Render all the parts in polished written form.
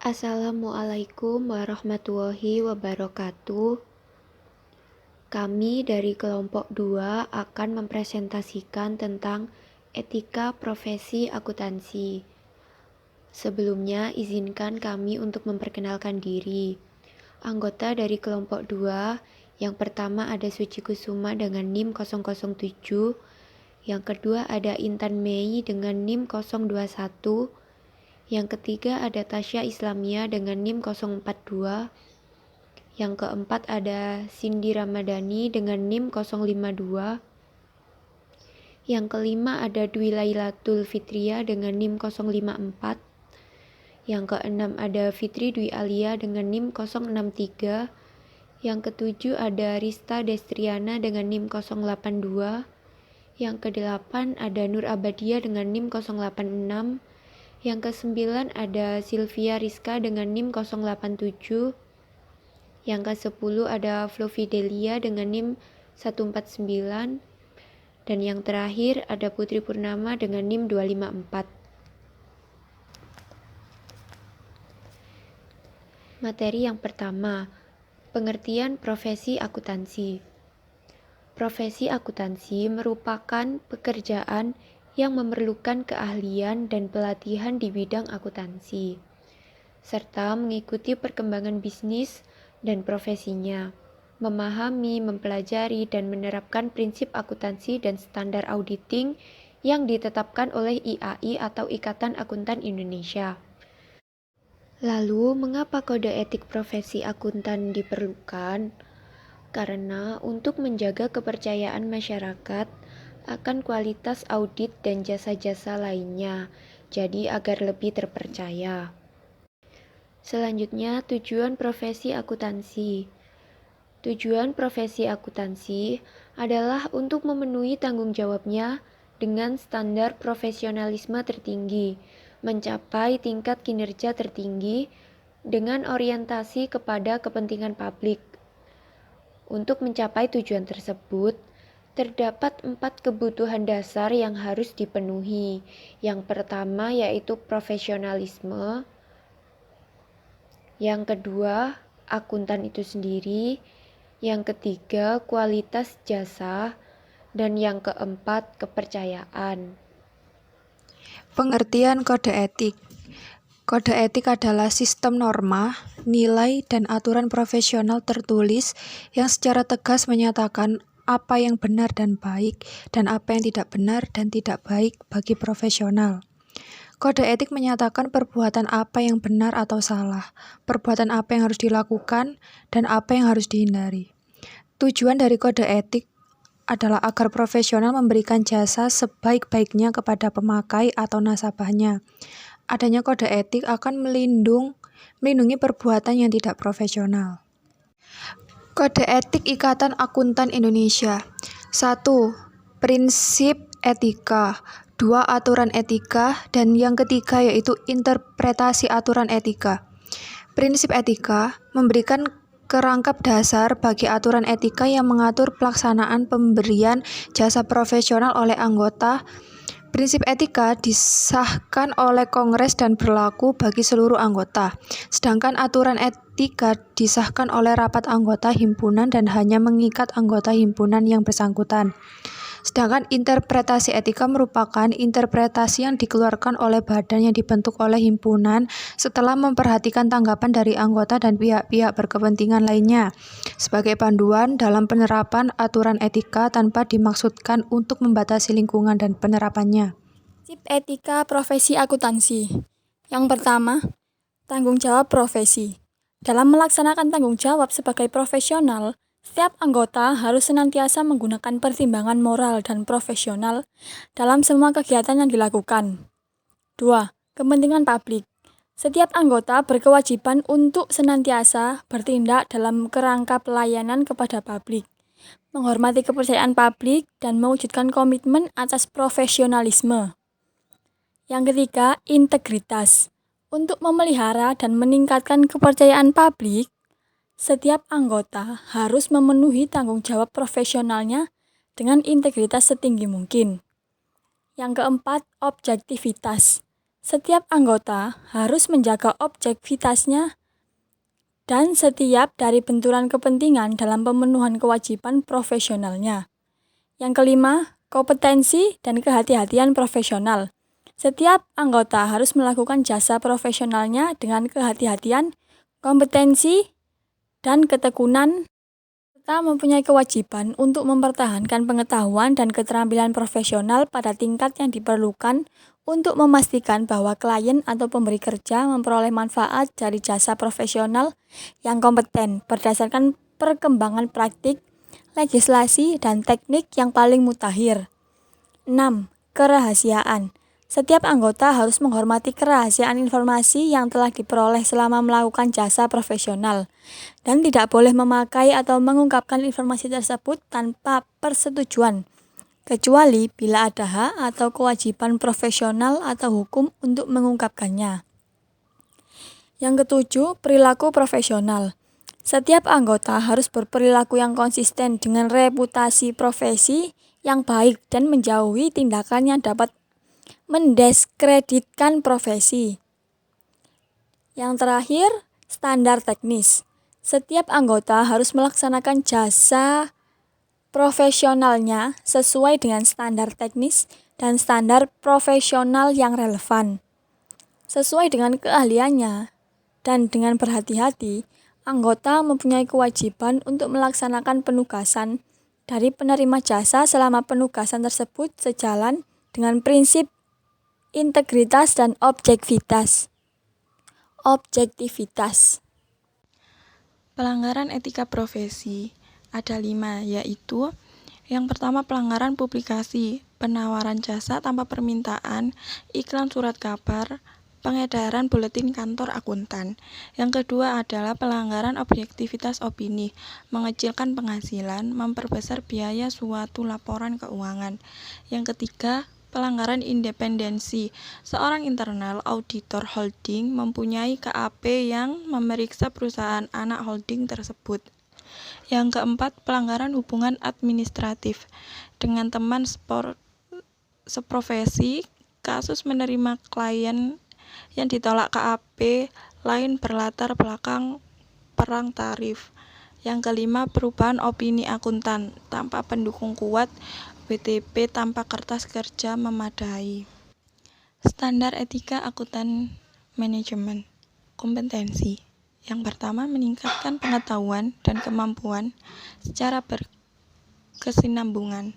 Assalamualaikum warahmatullahi wabarakatuh. Kami dari kelompok 2 akan mempresentasikan tentang etika profesi akuntansi. Sebelumnya, izinkan kami untuk memperkenalkan diri. Anggota dari kelompok 2, yang pertama ada Suci Kusuma dengan NIM 007, yang kedua ada Intan Mei dengan NIM 021, yang ketiga ada Tasya Islamia dengan NIM 042, yang keempat ada Cindy Ramadhani dengan NIM 052, yang kelima ada Dwi Lailatul Fitria dengan NIM 054, yang keenam ada Fitri Dwi Alia dengan NIM 063, yang ketujuh ada Rista Destriana dengan NIM 082, yang kedelapan ada Nur Abadia dengan NIM 086, yang ke-9 ada Sylvia Rizka dengan NIM 087, yang ke-10 ada Flovidelia dengan NIM 149, dan yang terakhir ada Putri Purnama dengan NIM 254. Materi yang pertama, pengertian profesi akuntansi. Profesi akuntansi merupakan pekerjaan yang memerlukan keahlian dan pelatihan di bidang akuntansi, serta mengikuti perkembangan bisnis dan profesinya, memahami, mempelajari, dan menerapkan prinsip akuntansi dan standar auditing yang ditetapkan oleh IAI atau Ikatan Akuntan Indonesia. Lalu, mengapa kode etik profesi akuntan diperlukan? Karena untuk menjaga kepercayaan masyarakat akan kualitas audit dan jasa-jasa lainnya, jadi agar lebih terpercaya. Selanjutnya, tujuan profesi akuntansi. Tujuan profesi akuntansi adalah untuk memenuhi tanggung jawabnya dengan standar profesionalisme tertinggi, mencapai tingkat kinerja tertinggi dengan orientasi kepada kepentingan publik. Untuk mencapai tujuan tersebut, terdapat 4 kebutuhan dasar yang harus dipenuhi. Yang pertama yaitu profesionalisme, yang kedua akuntan itu sendiri, yang ketiga kualitas jasa, dan yang keempat kepercayaan. Pengertian kode etik. Kode etik adalah sistem norma, nilai, dan aturan profesional tertulis yang secara tegas menyatakan apa yang benar dan baik, dan apa yang tidak benar dan tidak baik bagi profesional. Kode etik menyatakan perbuatan apa yang benar atau salah, perbuatan apa yang harus dilakukan, dan apa yang harus dihindari. Tujuan dari kode etik adalah agar profesional memberikan jasa sebaik-baiknya kepada pemakai atau nasabahnya. Adanya kode etik akan melindungi perbuatan yang tidak profesional. Kode etik Ikatan Akuntan Indonesia. 1. Prinsip etika. 2. Aturan etika. Dan yang ketiga yaitu interpretasi aturan etika. Prinsip etika memberikan kerangka dasar bagi aturan etika yang mengatur pelaksanaan pemberian jasa profesional oleh anggota. Prinsip etika disahkan oleh Kongres dan berlaku bagi seluruh anggota, sedangkan aturan etika disahkan oleh rapat anggota himpunan dan hanya mengikat anggota himpunan yang bersangkutan. Sedangkan interpretasi etika merupakan interpretasi yang dikeluarkan oleh badan yang dibentuk oleh himpunan setelah memperhatikan tanggapan dari anggota dan pihak-pihak berkepentingan lainnya sebagai panduan dalam penerapan aturan etika tanpa dimaksudkan untuk membatasi lingkungan dan penerapannya. Prinsip etika profesi akuntansi. Yang pertama, tanggung jawab profesi. Dalam melaksanakan tanggung jawab sebagai profesional, setiap anggota harus senantiasa menggunakan pertimbangan moral dan profesional dalam semua kegiatan yang dilakukan. 2. Kepentingan publik. Setiap anggota berkewajiban untuk senantiasa bertindak dalam kerangka pelayanan kepada publik, menghormati kepercayaan publik, dan mewujudkan komitmen atas profesionalisme. Yang ketiga, integritas. Untuk memelihara dan meningkatkan kepercayaan publik, setiap anggota harus memenuhi tanggung jawab profesionalnya dengan integritas setinggi mungkin. Yang keempat, objektivitas. Setiap anggota harus menjaga objektivitasnya dan setiap dari benturan kepentingan dalam pemenuhan kewajiban profesionalnya. Yang kelima, kompetensi dan kehati-hatian profesional. Setiap anggota harus melakukan jasa profesionalnya dengan kehati-hatian, kompetensi, dan ketekunan, serta mempunyai kewajiban untuk mempertahankan pengetahuan dan keterampilan profesional pada tingkat yang diperlukan untuk memastikan bahwa klien atau pemberi kerja memperoleh manfaat dari jasa profesional yang kompeten berdasarkan perkembangan praktik, legislasi, dan teknik yang paling mutakhir. 6. Kerahasiaan. Setiap anggota harus menghormati kerahasiaan informasi yang telah diperoleh selama melakukan jasa profesional dan tidak boleh memakai atau mengungkapkan informasi tersebut tanpa persetujuan, kecuali bila ada hak atau kewajiban profesional atau hukum untuk mengungkapkannya. Yang ketujuh, perilaku profesional. Setiap anggota harus berperilaku yang konsisten dengan reputasi profesi yang baik dan menjauhi tindakan yang dapat mendiskreditkan profesi. Yang terakhir, standar teknis. Setiap anggota harus melaksanakan jasa profesionalnya sesuai dengan standar teknis dan standar profesional yang relevan. Sesuai dengan keahliannya dan dengan berhati-hati, anggota mempunyai kewajiban untuk melaksanakan penugasan dari penerima jasa selama penugasan tersebut sejalan dengan prinsip integritas dan objektivitas. Pelanggaran etika profesi ada 5, yaitu yang pertama pelanggaran publikasi, penawaran jasa tanpa permintaan, iklan surat kabar, pengedaran buletin kantor akuntan. Yang kedua adalah pelanggaran objektivitas opini, mengecilkan penghasilan, memperbesar biaya suatu laporan keuangan. Yang ketiga, pelanggaran independensi. Seorang internal auditor holding mempunyai KAP yang memeriksa perusahaan anak holding tersebut. Yang keempat, pelanggaran hubungan administratif dengan teman seprofesi, kasus menerima klien yang ditolak KAP lain berlatar belakang perang tarif. Yang kelima, perubahan opini akuntan tanpa pendukung kuat, WTP tanpa kertas kerja memadai. Standar etika akuntan manajemen. Kompetensi. Yang pertama, meningkatkan pengetahuan dan kemampuan secara berkesinambungan.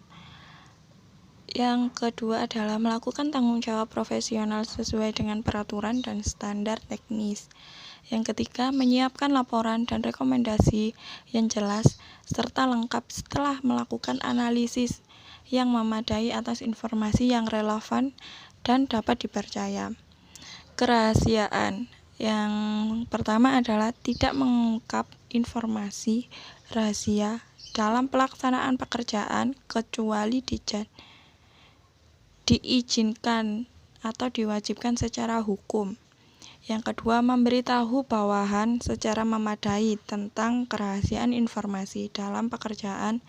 Yang kedua adalah melakukan tanggung jawab profesional sesuai dengan peraturan dan standar teknis. Yang ketiga, menyiapkan laporan dan rekomendasi yang jelas serta lengkap setelah melakukan analisis yang memadai atas informasi yang relevan dan dapat dipercaya. Kerahasiaan. Yang pertama adalah tidak mengungkap informasi rahasia dalam pelaksanaan pekerjaan kecuali diizinkan atau diwajibkan secara hukum. Yang kedua, memberitahu bawahan secara memadai tentang kerahasiaan informasi dalam pekerjaan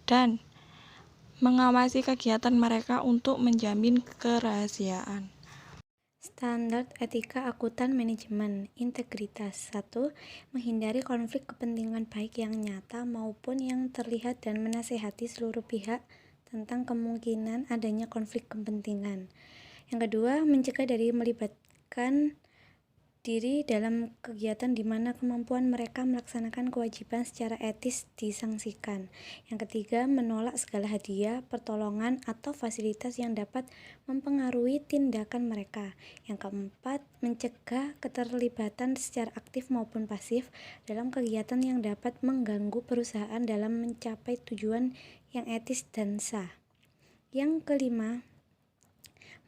dan mengawasi kegiatan mereka untuk menjamin kerahasiaan. Standar etika akuntan manajemen. Integritas. 1. Menghindari konflik kepentingan baik yang nyata maupun yang terlihat dan menasihati seluruh pihak tentang kemungkinan adanya konflik kepentingan. Yang kedua, mencegah dari melibatkan diri dalam kegiatan di mana kemampuan mereka melaksanakan kewajiban secara etis disangsikan. Yang ketiga, menolak segala hadiah, pertolongan, atau fasilitas yang dapat mempengaruhi tindakan mereka. Yang keempat, mencegah keterlibatan secara aktif maupun pasif dalam kegiatan yang dapat mengganggu perusahaan dalam mencapai tujuan yang etis dan sah. Yang kelima,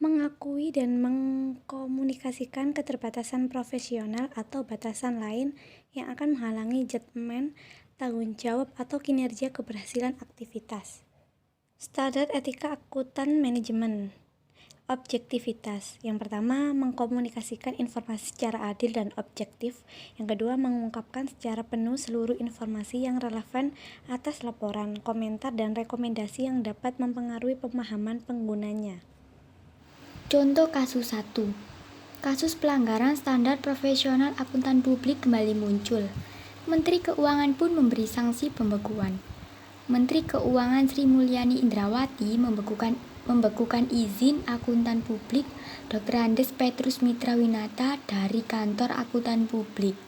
mengakui dan mengkomunikasikan keterbatasan profesional atau batasan lain yang akan menghalangi judgement, tanggung jawab, atau kinerja keberhasilan aktivitas. Standar etika akuntan manajemen. Objektivitas. Yang pertama, mengkomunikasikan informasi secara adil dan objektif. Yang kedua, mengungkapkan secara penuh seluruh informasi yang relevan atas laporan, komentar, dan rekomendasi yang dapat mempengaruhi pemahaman penggunanya. Contoh kasus 1. Kasus pelanggaran standar profesional akuntan publik kembali muncul. Menteri Keuangan pun memberi sanksi pembekuan. Menteri Keuangan Sri Mulyani Indrawati membekukan izin akuntan publik Dr. Andes Petrus Mitrawinata dari kantor akuntan publik.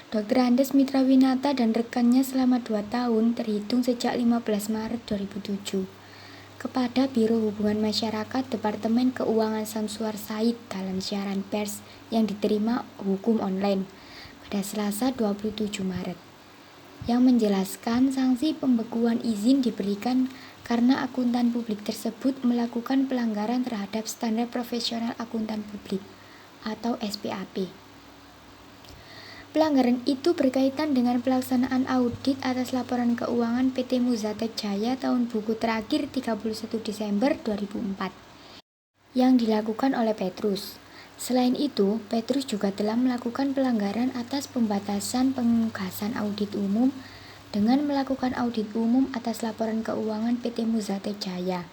Dr. Andes Mitrawinata dan rekannya selama 2 tahun terhitung sejak 15 Maret 2007 kepada Biro Hubungan Masyarakat Departemen Keuangan Samsuar Said dalam siaran pers yang diterima Hukum Online pada Selasa 27 Maret yang menjelaskan sanksi pembekuan izin diberikan karena akuntan publik tersebut melakukan pelanggaran terhadap standar profesional akuntan publik atau SPAP. Pelanggaran itu berkaitan dengan pelaksanaan audit atas laporan keuangan PT Muzatek Jaya tahun buku terakhir 31 Desember 2004 yang dilakukan oleh Petrus. Selain itu, Petrus juga telah melakukan pelanggaran atas pembatasan penugasan audit umum dengan melakukan audit umum atas laporan keuangan PT Muzatek Jaya,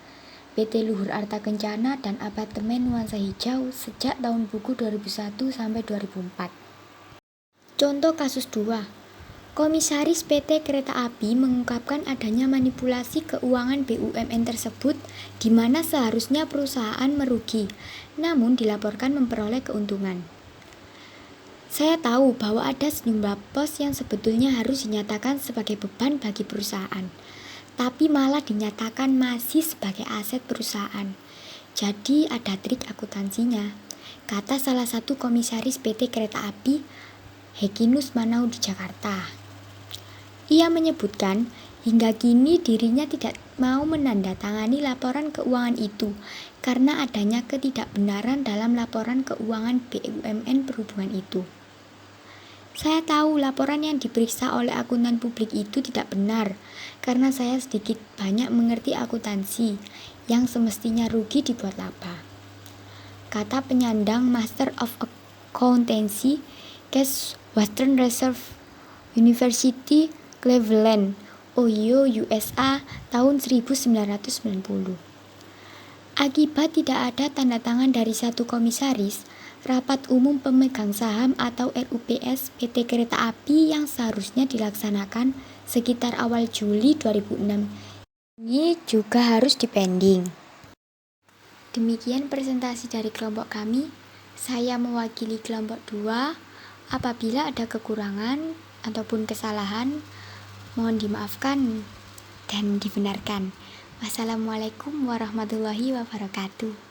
PT Luhur Arta Kencana, dan Apartemen Nuansa Hijau sejak tahun buku 2001 sampai 2004. Contoh kasus 2. Komisaris PT Kereta Api mengungkapkan adanya manipulasi keuangan BUMN tersebut di mana seharusnya perusahaan merugi, namun dilaporkan memperoleh keuntungan. Saya tahu bahwa ada sejumlah pos yang sebetulnya harus dinyatakan sebagai beban bagi perusahaan, tapi malah dinyatakan masih sebagai aset perusahaan. Jadi ada trik akuntansinya, kata salah satu komisaris PT Kereta Api Hekinus Manau di Jakarta. Ia menyebutkan hingga kini dirinya tidak mau menandatangani laporan keuangan itu karena adanya ketidakbenaran dalam laporan keuangan BUMN perhubungan itu. Saya tahu laporan yang diperiksa oleh akuntan publik itu tidak benar karena saya sedikit banyak mengerti akuntansi yang semestinya rugi dibuat laba, kata penyandang Master of Accountancy Case Western Reserve University, Cleveland, Ohio, USA tahun 1990. Akibat tidak ada tanda tangan dari satu komisaris, rapat umum pemegang saham atau RUPS PT Kereta Api yang seharusnya dilaksanakan sekitar awal Juli 2006 ini juga harus dipending. Demikian presentasi dari kelompok kami. Saya mewakili kelompok 2. Apabila ada kekurangan ataupun kesalahan, mohon dimaafkan dan dibenarkan. Wassalamualaikum warahmatullahi wabarakatuh.